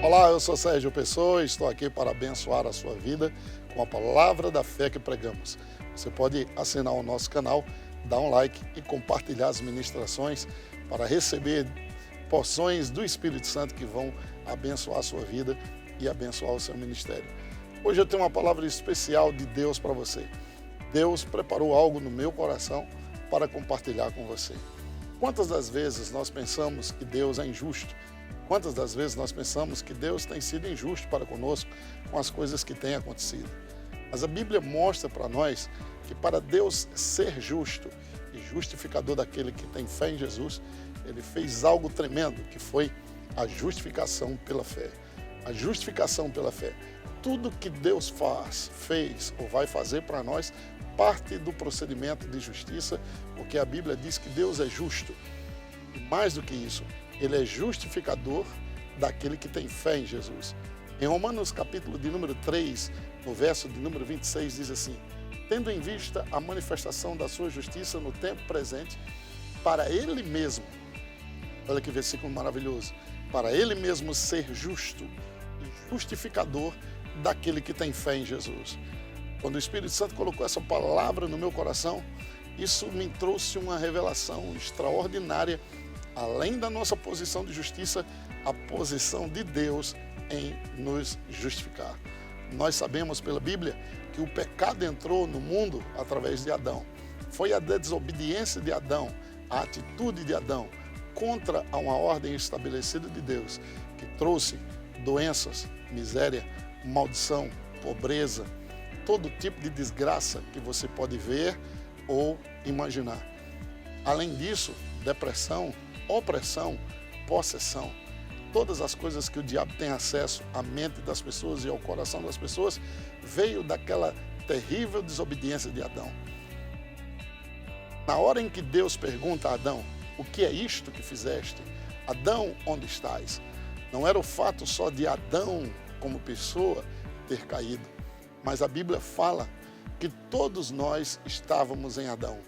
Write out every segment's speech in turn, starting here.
Olá, eu sou Sérgio Pessoa e estou aqui para abençoar a sua vida com a palavra da fé que pregamos. Você pode assinar o nosso canal, dar um like e compartilhar as ministrações para receber porções do Espírito Santo que vão abençoar a sua vida e abençoar o seu ministério. Hoje eu tenho uma palavra especial de Deus para você. Deus preparou algo no meu coração para compartilhar com você. Quantas das vezes nós pensamos que Deus é injusto? Quantas das vezes nós pensamos que Deus tem sido injusto para conosco com as coisas que têm acontecido? Mas a Bíblia mostra para nós que para Deus ser justo e justificador daquele que tem fé em Jesus, Ele fez algo tremendo, que foi a justificação pela fé. A justificação pela fé. Tudo que Deus fez ou vai fazer para nós, parte do procedimento de justiça, porque a Bíblia diz que Deus é justo. E mais do que isso, Ele é justificador daquele que tem fé em Jesus. Em Romanos capítulo de número 3, no verso de número 26, diz assim: tendo em vista a manifestação da sua justiça no tempo presente, para Ele mesmo, olha que versículo maravilhoso, para Ele mesmo ser justo e justificador daquele que tem fé em Jesus. Quando o Espírito Santo colocou essa palavra no meu coração, isso me trouxe uma revelação extraordinária. Além da nossa posição de justiça, a posição de Deus em nos justificar. Nós sabemos pela Bíblia que o pecado entrou no mundo através de Adão. Foi a desobediência de Adão, a atitude de Adão contra uma ordem estabelecida de Deus, que trouxe doenças, miséria, maldição, pobreza, todo tipo de desgraça que você pode ver ou imaginar. Além disso, depressão, opressão, possessão, todas as coisas que o diabo tem acesso à mente das pessoas e ao coração das pessoas, veio daquela terrível desobediência de Adão. Na hora em que Deus pergunta a Adão: o que é isto que fizeste? Adão, onde estás? Não era o fato só de Adão como pessoa ter caído, mas a Bíblia fala que todos nós estávamos em Adão.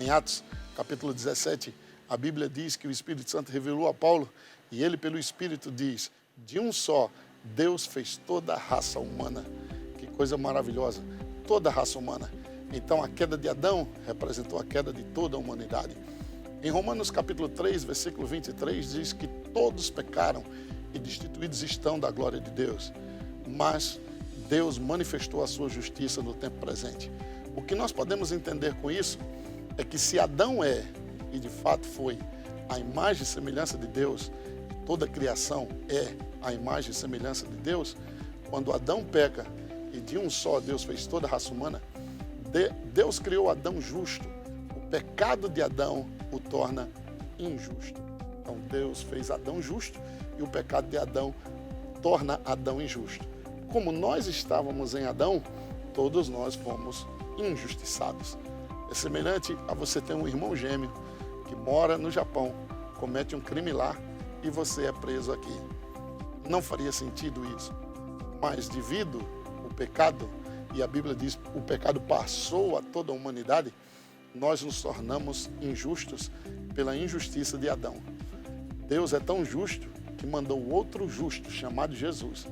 Em Atos capítulo 17, a Bíblia diz que o Espírito Santo revelou a Paulo e ele, pelo Espírito, diz: de um só, Deus fez toda a raça humana. Que coisa maravilhosa, toda a raça humana. Então a queda de Adão representou a queda de toda a humanidade. Em Romanos capítulo 3, versículo 23, diz que todos pecaram e destituídos estão da glória de Deus. Mas Deus manifestou a sua justiça no tempo presente. O que nós podemos entender com isso é que se Adão é, e de fato foi, a imagem e semelhança de Deus, toda a criação é a imagem e semelhança de Deus, quando Adão peca e de um só Deus fez toda a raça humana, Deus criou Adão justo. O pecado de Adão o torna injusto. Então Deus fez Adão justo e o pecado de Adão torna Adão injusto. Como nós estávamos em Adão, todos nós fomos injustiçados. É semelhante a você ter um irmão gêmeo que mora no Japão, comete um crime lá e você é preso aqui. Não faria sentido isso. Mas devido ao pecado, e a Bíblia diz que o pecado passou a toda a humanidade, nós nos tornamos injustos pela injustiça de Adão. Deus é tão justo que mandou outro justo, chamado Jesus.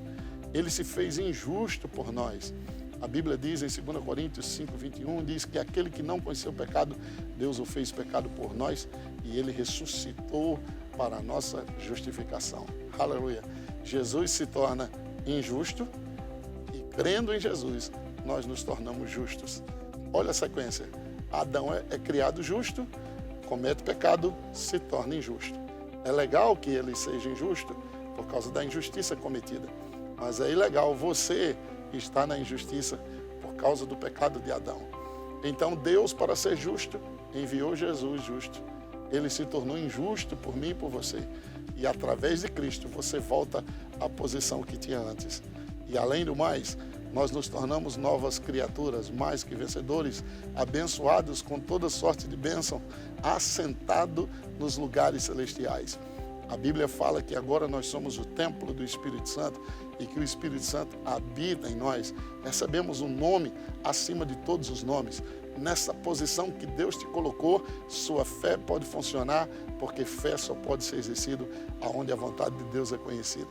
Ele se fez injusto por nós. A Bíblia diz em 2 Coríntios 5, 21, diz que aquele que não conheceu o pecado, Deus o fez pecado por nós e Ele ressuscitou para a nossa justificação. Aleluia! Jesus se torna injusto e crendo em Jesus, nós nos tornamos justos. Olha a sequência. Adão é criado justo, comete pecado, se torna injusto. É legal que ele seja injusto por causa da injustiça cometida. Mas é ilegal você estar na injustiça por causa do pecado de Adão. Então Deus, para ser justo, enviou Jesus justo. Ele se tornou injusto por mim e por você. E através de Cristo você volta à posição que tinha antes. E além do mais, nós nos tornamos novas criaturas, mais que vencedores, abençoados com toda sorte de bênção, assentado nos lugares celestiais. A Bíblia fala que agora nós somos o templo do Espírito Santo e que o Espírito Santo habita em nós. Recebemos um nome acima de todos os nomes. Nessa posição que Deus te colocou, sua fé pode funcionar, porque fé só pode ser exercida aonde a vontade de Deus é conhecida.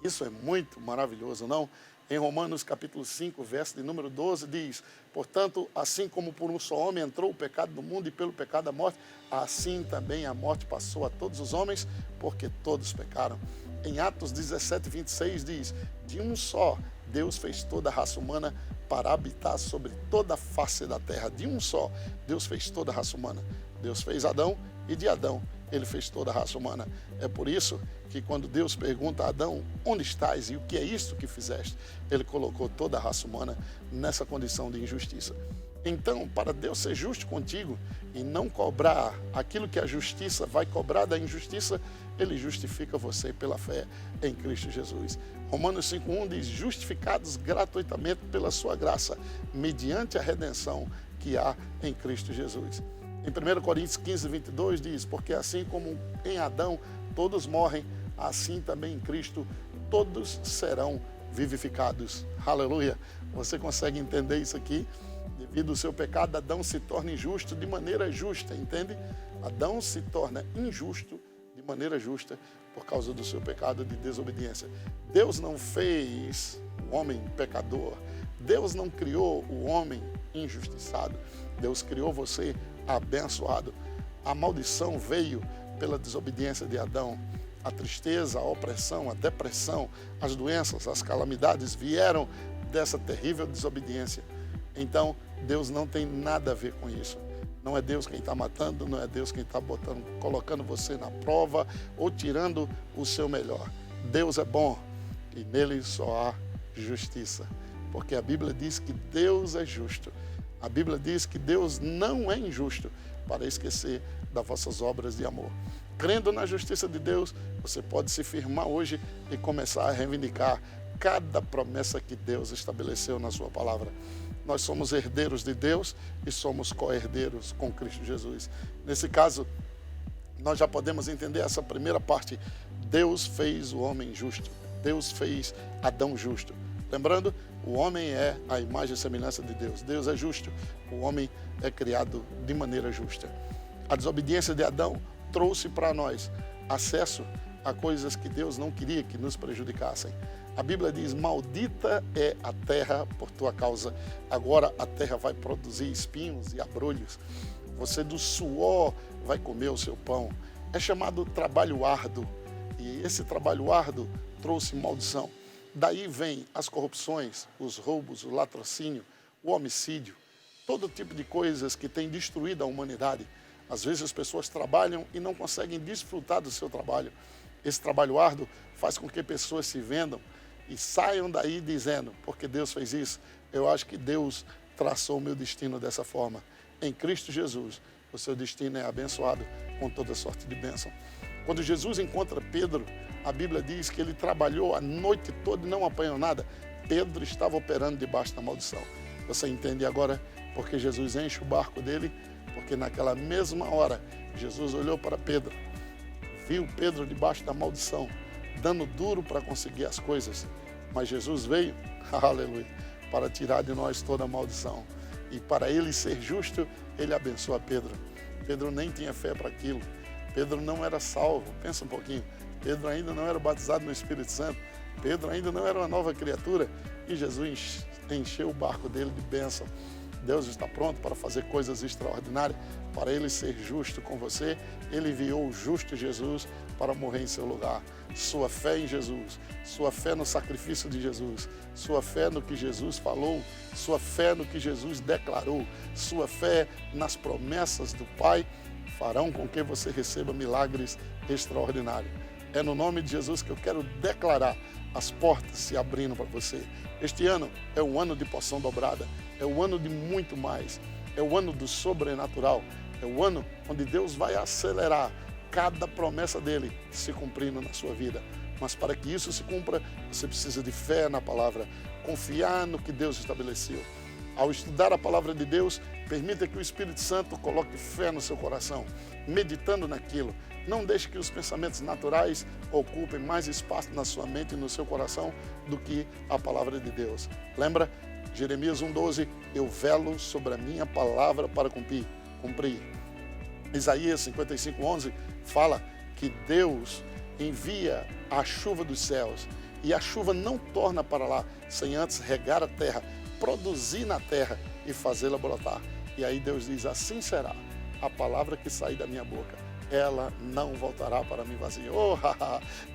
Isso é muito maravilhoso, não? Em Romanos capítulo 5, verso de número 12, diz: portanto, assim como por um só homem entrou o pecado no mundo e pelo pecado a morte, assim também a morte passou a todos os homens, porque todos pecaram. Em Atos 17, 26 diz: de um só Deus fez toda a raça humana para habitar sobre toda a face da terra. De um só Deus fez toda a raça humana. Deus fez Adão e de Adão ele fez toda a raça humana. É por isso que quando Deus pergunta a Adão, onde estás e o que é isto que fizeste? Ele colocou toda a raça humana nessa condição de injustiça. Então, para Deus ser justo contigo e não cobrar aquilo que a justiça vai cobrar da injustiça, ele justifica você pela fé em Cristo Jesus. Romanos 5,1 diz: justificados gratuitamente pela sua graça, mediante a redenção que há em Cristo Jesus. Em 1 Coríntios 15, 22 diz: porque assim como em Adão todos morrem, assim também em Cristo todos serão vivificados. Aleluia! Você consegue entender isso aqui? Devido ao seu pecado, Adão se torna injusto de maneira justa, entende? Adão se torna injusto de maneira justa por causa do seu pecado de desobediência. Deus não fez o homem pecador. Deus não criou o homem injustiçado. Deus criou você abençoado. A maldição veio pela desobediência de Adão. A tristeza, a opressão, a depressão, as doenças, as calamidades vieram dessa terrível desobediência. Então, Deus não tem nada a ver com isso. Não é Deus quem está matando, não é Deus quem está colocando você na prova ou tirando o seu melhor. Deus é bom e nele só há justiça. Porque a Bíblia diz que Deus é justo. A Bíblia diz que Deus não é injusto para esquecer das vossas obras de amor. Crendo na justiça de Deus, você pode se firmar hoje e começar a reivindicar cada promessa que Deus estabeleceu na sua palavra. Nós somos herdeiros de Deus e somos co-herdeiros com Cristo Jesus. Nesse caso, nós já podemos entender essa primeira parte. Deus fez o homem justo. Deus fez Adão justo. Lembrando, o homem é a imagem e semelhança de Deus. Deus é justo. O homem é criado de maneira justa. A desobediência de Adão trouxe para nós acesso a coisas que Deus não queria que nos prejudicassem. A Bíblia diz: maldita é a terra por tua causa. Agora a terra vai produzir espinhos e abrolhos. Você do suor vai comer o seu pão. É chamado trabalho árduo. E esse trabalho árduo trouxe maldição. Daí vem as corrupções, os roubos, o latrocínio, o homicídio, todo tipo de coisas que tem destruído a humanidade. Às vezes as pessoas trabalham e não conseguem desfrutar do seu trabalho. Esse trabalho árduo faz com que pessoas se vendam e saiam daí dizendo: porque Deus fez isso, eu acho que Deus traçou o meu destino dessa forma. Em Cristo Jesus, o seu destino é abençoado com toda sorte de bênção. Quando Jesus encontra Pedro, a Bíblia diz que ele trabalhou a noite toda e não apanhou nada. Pedro estava operando debaixo da maldição. Você entende agora porque Jesus enche o barco dele? Porque naquela mesma hora, Jesus olhou para Pedro, viu Pedro debaixo da maldição, dando duro para conseguir as coisas. Mas Jesus veio, aleluia, para tirar de nós toda a maldição. E para ele ser justo, ele abençoa Pedro. Pedro nem tinha fé para aquilo. Pedro não era salvo. Pensa um pouquinho. Pedro ainda não era batizado no Espírito Santo. Pedro ainda não era uma nova criatura. E Jesus encheu o barco dele de bênção. Deus está pronto para fazer coisas extraordinárias. Para ele ser justo com você, ele enviou o justo Jesus para morrer em seu lugar. Sua fé em Jesus, sua fé no sacrifício de Jesus, sua fé no que Jesus falou, sua fé no que Jesus declarou, sua fé nas promessas do Pai farão com que você receba milagres extraordinários. É no nome de Jesus que eu quero declarar as portas se abrindo para você. Este ano é um ano de porção dobrada, é o ano de muito mais, é o ano do sobrenatural, é o ano onde Deus vai acelerar cada promessa dele se cumprindo na sua vida. Mas para que isso se cumpra, você precisa de fé na palavra, confiar no que Deus estabeleceu. Ao estudar a palavra de Deus, permita que o Espírito Santo coloque fé no seu coração, meditando naquilo. Não deixe que os pensamentos naturais ocupem mais espaço na sua mente e no seu coração do que a palavra de Deus. Lembra? Jeremias 1,12, eu velo sobre a minha palavra para cumprir. Isaías 55,11 fala que Deus envia a chuva dos céus e a chuva não torna para lá, sem antes regar a terra, produzir na terra e fazê-la brotar. E aí Deus diz, assim será a palavra que sair da minha boca, ela não voltará para mim vazia. Oh,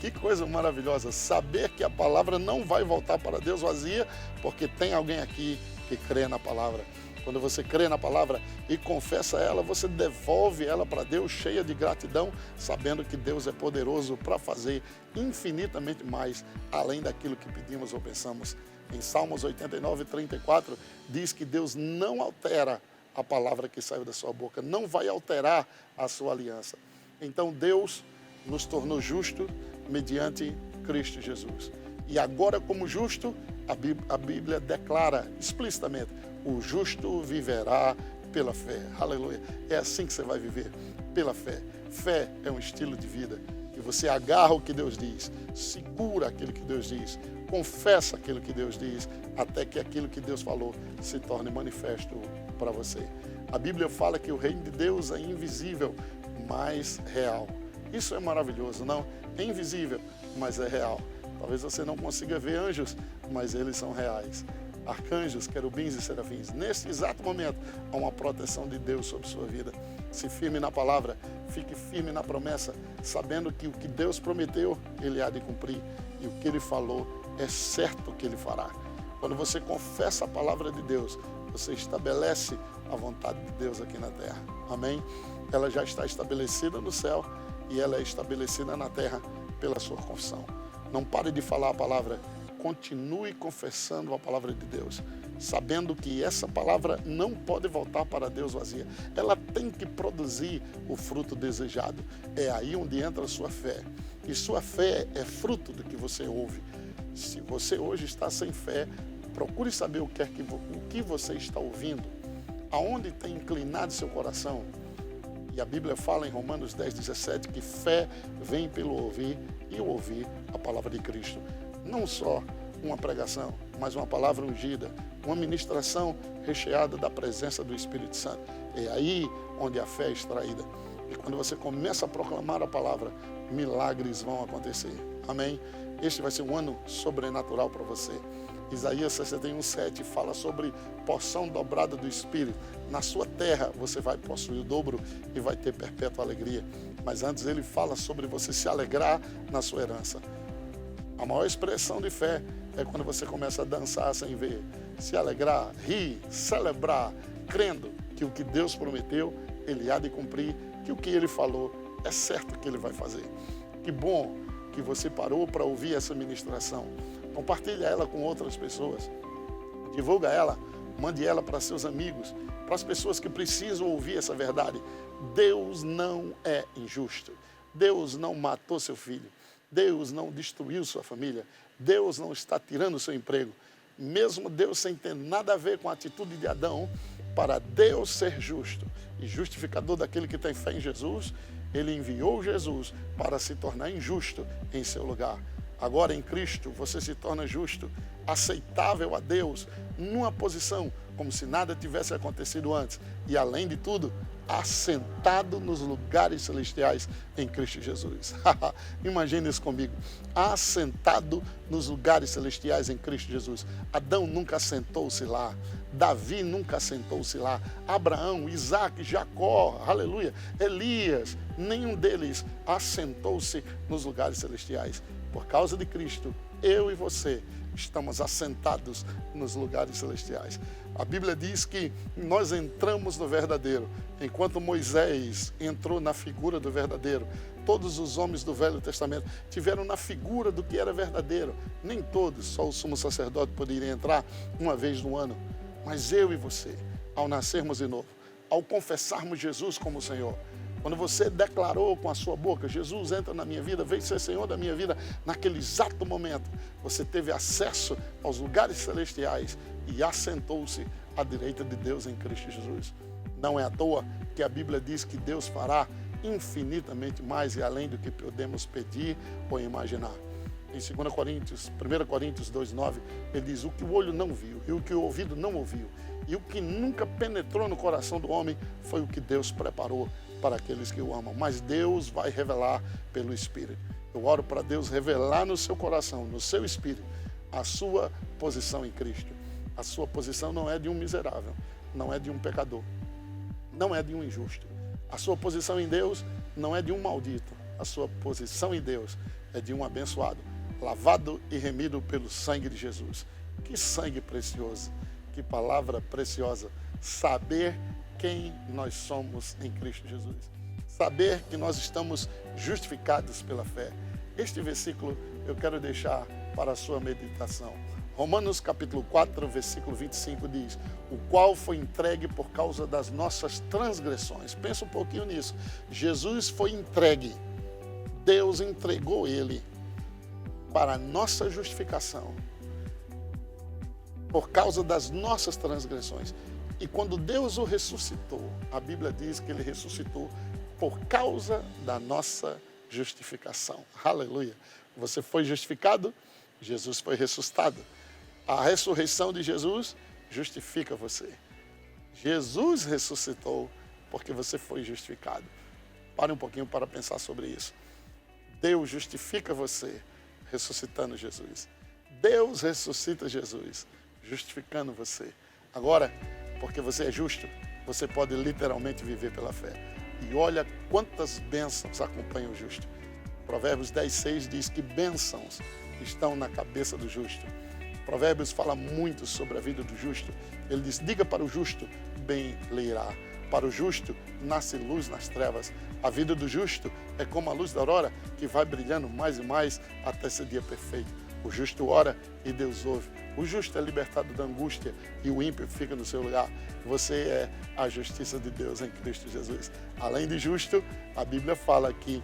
que coisa maravilhosa, saber que a palavra não vai voltar para Deus vazia, porque tem alguém aqui que crê na palavra. Quando você crê na palavra e confessa ela, você devolve ela para Deus cheia de gratidão, sabendo que Deus é poderoso para fazer infinitamente mais, além daquilo que pedimos ou pensamos. Em Salmos 89, 34, diz que Deus não altera a palavra que saiu da sua boca, não vai alterar a sua aliança. Então Deus nos tornou justo mediante Cristo Jesus. E agora, como justo, a Bíblia declara explicitamente, o justo viverá pela fé. Aleluia. É assim que você vai viver, pela fé. Fé é um estilo de vida. E você agarra o que Deus diz, segura aquilo que Deus diz, confessa aquilo que Deus diz, até que aquilo que Deus falou se torne manifesto para você. A Bíblia fala que o reino de Deus é invisível, mas real. Isso é maravilhoso, não? É invisível, mas é real. Talvez você não consiga ver anjos, mas eles são reais. Arcanjos, querubins e serafins. Nesse exato momento, há uma proteção de Deus sobre sua vida. Se firme na palavra, fique firme na promessa, sabendo que o que Deus prometeu, Ele há de cumprir. E o que Ele falou, é certo que Ele fará. Quando você confessa a palavra de Deus, você estabelece a vontade de Deus aqui na terra. Amém? Ela já está estabelecida no céu e ela é estabelecida na terra pela sua confissão. Não pare de falar a palavra, continue confessando a palavra de Deus, sabendo que essa palavra não pode voltar para Deus vazia. Ela tem que produzir o fruto desejado. É aí onde entra a sua fé. E sua fé é fruto do que você ouve. Se você hoje está sem fé, procure saber o que você está ouvindo, aonde tem inclinado seu coração. E a Bíblia fala em Romanos 10, 17, que fé vem pelo ouvir e o ouvir a palavra de Cristo. Não só uma pregação, mas uma palavra ungida, uma ministração recheada da presença do Espírito Santo. É aí onde a fé é extraída. E quando você começa a proclamar a palavra, milagres vão acontecer. Amém? Este vai ser um ano sobrenatural para você. Isaías 61:7 fala sobre porção dobrada do Espírito. Na sua terra você vai possuir o dobro e vai ter perpétua alegria. Mas antes ele fala sobre você se alegrar na sua herança. A maior expressão de fé é quando você começa a dançar sem ver, se alegrar, rir, celebrar, crendo que o que Deus prometeu, Ele há de cumprir, que o que Ele falou é certo que Ele vai fazer. Que bom que você parou para ouvir essa ministração. Compartilha ela com outras pessoas. Divulga ela, mande ela para seus amigos, para as pessoas que precisam ouvir essa verdade. Deus não é injusto. Deus não matou seu filho. Deus não destruiu sua família. Deus não está tirando seu emprego. Mesmo Deus sem ter nada a ver com a atitude de Adão, para Deus ser justo e justificador daquele que tem fé em Jesus, Ele enviou Jesus para se tornar injusto em seu lugar. Agora em Cristo você se torna justo, aceitável a Deus, numa posição como se nada tivesse acontecido antes. E além de tudo, assentado nos lugares celestiais em Cristo Jesus. Imagine isso comigo. Assentado nos lugares celestiais em Cristo Jesus. Adão nunca assentou-se lá. Davi nunca assentou-se lá. Abraão, Isaac, Jacó, aleluia, Elias, nenhum deles assentou-se nos lugares celestiais. Por causa de Cristo, eu e você estamos assentados nos lugares celestiais. A Bíblia diz que nós entramos no verdadeiro. Enquanto Moisés entrou na figura do verdadeiro, todos os homens do Velho Testamento tiveram na figura do que era verdadeiro. Nem todos, só o sumo sacerdote poderia entrar uma vez no ano. Mas eu e você, ao nascermos de novo, ao confessarmos Jesus como Senhor, quando você declarou com a sua boca, Jesus entra na minha vida, vem ser Senhor da minha vida, naquele exato momento, você teve acesso aos lugares celestiais e assentou-se à direita de Deus em Cristo Jesus. Não é à toa que a Bíblia diz que Deus fará infinitamente mais e além do que podemos pedir ou imaginar. Em 1 Coríntios 2:9, ele diz, o que o olho não viu e o que o ouvido não ouviu e o que nunca penetrou no coração do homem foi o que Deus preparou para aqueles que o amam. Mas Deus vai revelar pelo Espírito. Eu oro para Deus revelar no seu coração, no seu espírito, a sua posição em Cristo. A sua posição não é de um miserável, não é de um pecador, não é de um injusto. A sua posição em Deus não é de um maldito. A sua posição em Deus é de um abençoado, lavado e remido pelo sangue de Jesus. Que sangue precioso, que palavra preciosa. Saber quem nós somos em Cristo Jesus. Saber que nós estamos justificados pela fé. Este versículo eu quero deixar para a sua meditação. Romanos capítulo 4, versículo 25 diz: o qual foi entregue por causa das nossas transgressões. Pensa um pouquinho nisso. Jesus foi entregue. Deus entregou ele para a nossa justificação por causa das nossas transgressões. E quando Deus o ressuscitou, a Bíblia diz que ele ressuscitou por causa da nossa justificação. Aleluia. Você foi justificado, Jesus foi ressuscitado. A ressurreição de Jesus justifica você. Jesus ressuscitou porque você foi justificado. Pare um pouquinho para pensar sobre isso. Deus justifica você ressuscitando Jesus. Deus ressuscita Jesus, justificando você. Agora, porque você é justo, você pode literalmente viver pela fé. E olha quantas bênçãos acompanham o justo. Provérbios 10:6 diz que bênçãos estão na cabeça do justo. Provérbios fala muito sobre a vida do justo. Ele diz: diga para o justo, bem lhe irá. Para o justo nasce luz nas trevas. A vida do justo é como a luz da aurora, que vai brilhando mais e mais até esse dia perfeito. O justo ora e Deus ouve. O justo é libertado da angústia e o ímpio fica no seu lugar. Você é a justiça de Deus em Cristo Jesus. Além de justo, a Bíblia fala que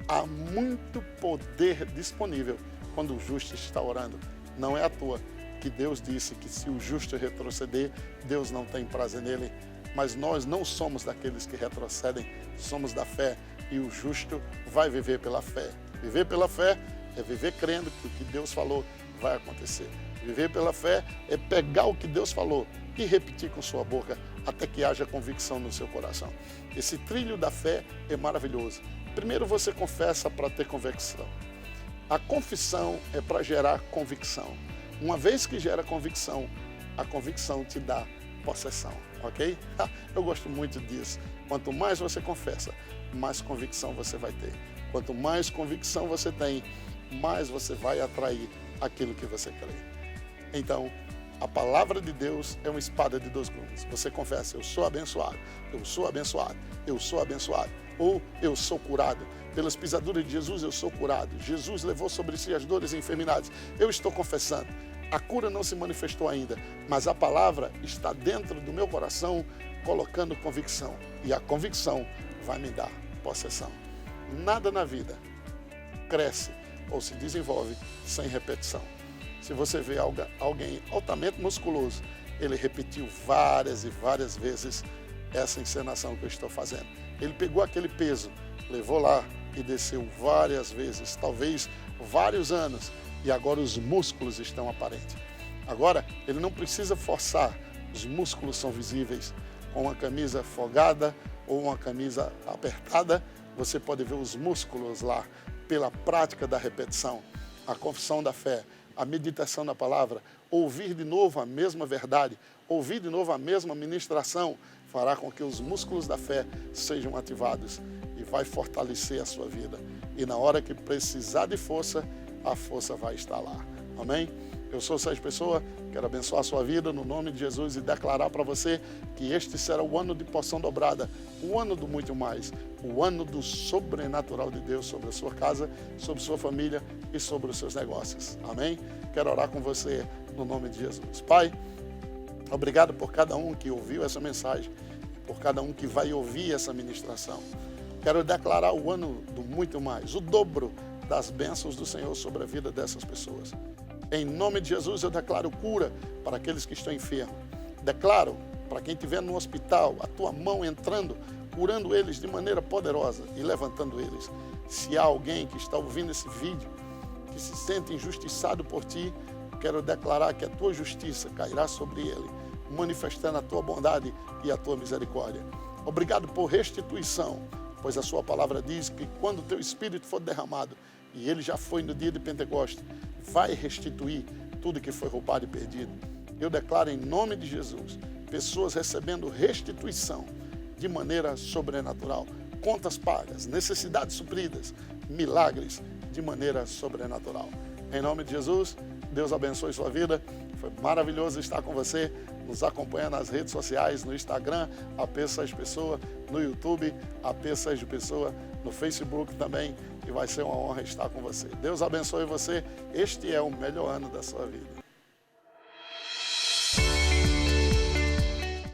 há muito poder disponível quando o justo está orando. Não é à toa que Deus disse que se o justo retroceder, Deus não tem prazer nele. Mas nós não somos daqueles que retrocedem, somos da fé. E o justo vai viver pela fé. Viver pela fé é viver crendo que o que Deus falou vai acontecer. Viver pela fé é pegar o que Deus falou e repetir com sua boca até que haja convicção no seu coração. Esse trilho da fé é maravilhoso. Primeiro você confessa para ter convicção. A confissão é para gerar convicção. Uma vez que gera convicção, a convicção te dá possessão, ok? Eu gosto muito disso. Quanto mais você confessa, mais convicção você vai ter. Quanto mais convicção você tem, mais você vai atrair aquilo que você crê. Então, a palavra de Deus é uma espada de dois gumes. Você confessa: eu sou abençoado, eu sou abençoado, eu sou abençoado. Ou eu sou curado. Pelas pisaduras de Jesus eu sou curado. Jesus levou sobre si as dores e enfermidades. Eu estou confessando. A cura não se manifestou ainda, mas a palavra está dentro do meu coração, colocando convicção. E a convicção vai me dar possessão. Nada na vida cresce ou se desenvolve sem repetição. Se você vê alguém altamente musculoso, ele repetiu várias e várias vezes essa encenação que eu estou fazendo. Ele pegou aquele peso, levou lá e desceu várias vezes, talvez vários anos, e agora os músculos estão aparentes. Agora, ele não precisa forçar, os músculos são visíveis. Com uma camisa folgada ou uma camisa apertada, você pode ver os músculos lá, pela prática da repetição, a confissão da fé, a meditação na palavra, ouvir de novo a mesma verdade, ouvir de novo a mesma ministração, fará com que os músculos da fé sejam ativados e vai fortalecer a sua vida. E na hora que precisar de força, a força vai estar lá. Amém? Eu sou Sérgio Pessoa, quero abençoar a sua vida no nome de Jesus e declarar para você que este será o ano de porção dobrada, o ano do muito mais, o ano do sobrenatural de Deus sobre a sua casa, sobre a sua família e sobre os seus negócios. Amém? Quero orar com você no nome de Jesus. Pai, obrigado por cada um que ouviu essa mensagem, por cada um que vai ouvir essa ministração. Quero declarar o ano do muito mais, o dobro das bênçãos do Senhor sobre a vida dessas pessoas. Em nome de Jesus, eu declaro cura para aqueles que estão enfermos. Declaro para quem estiver no hospital, a tua mão entrando, curando eles de maneira poderosa e levantando eles. Se há alguém que está ouvindo esse vídeo, que se sente injustiçado por ti, quero declarar que a tua justiça cairá sobre ele, manifestando a tua bondade e a tua misericórdia. Obrigado por restituição, pois a sua palavra diz que quando o teu Espírito for derramado e ele já foi no dia de Pentecostes, vai restituir tudo que foi roubado e perdido. Eu declaro em nome de Jesus, pessoas recebendo restituição de maneira sobrenatural, contas pagas, necessidades supridas, milagres de maneira sobrenatural. Em nome de Jesus, Deus abençoe sua vida. Foi maravilhoso estar com você. Nos acompanha nas redes sociais, no Instagram, AP Sérgio Pessoa, no YouTube, AP Sérgio Pessoa, no Facebook também. E vai ser uma honra estar com você. Deus abençoe você. Este é o melhor ano da sua vida.